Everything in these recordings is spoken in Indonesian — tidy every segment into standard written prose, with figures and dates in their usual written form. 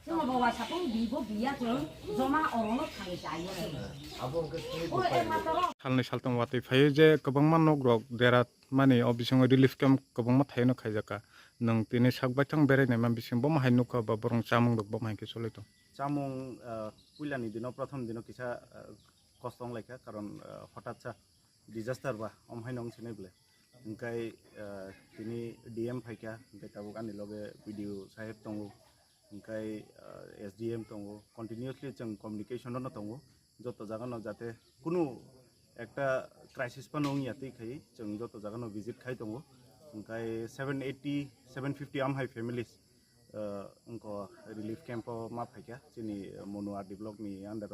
bawa sapung bibo biya jeng joma orono thang jayo salni saltang watui phaio je kwbangma nogrok dera mani obisingo relief camp kwbangma thaino khaijaka nung tini sakbaithang berai naima bising boma hai nukha ba borong chamung rok boma hai ke solito chamung puilani dino prothom dino kisa kostong laika karon hotat sa disaster ba omhai nong sinai bole engkai tini dm phaika engkai tabuk ani loge video sahib tongo engkai sdm tongo continuously jeng communication no tongo joto jaga no jate kunu ekta crisis pa nong yati khai jeng joto jaga no visit khai tongo engkai 780 750 amhai families उनको relief camp मा फैका चीनी मनुआरडी ब्लॉक नि under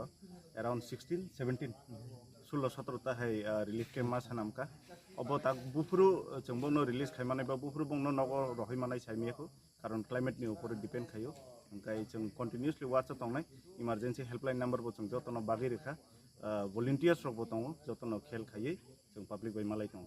around 16 17 16 17 है relief camp मा सनाम का अब तक बुफुरु जोंबो नो रिलीज खायमाने बा बुफुरु बंनो नगर रहाय मानाय सायमियाखौ कारण क्लाइमेट नि ऊपर डिपेंड खायो ओंखाय जों कन्टिन्यूअसली वाच तंनाय इमरजेंसी हेल्पलाइन नंबर बो जों जतनो बागै रेखा वॉलंटियर्स रबो दङ जतनो खेल खायै जों पब्लिक बाय मालाय दङ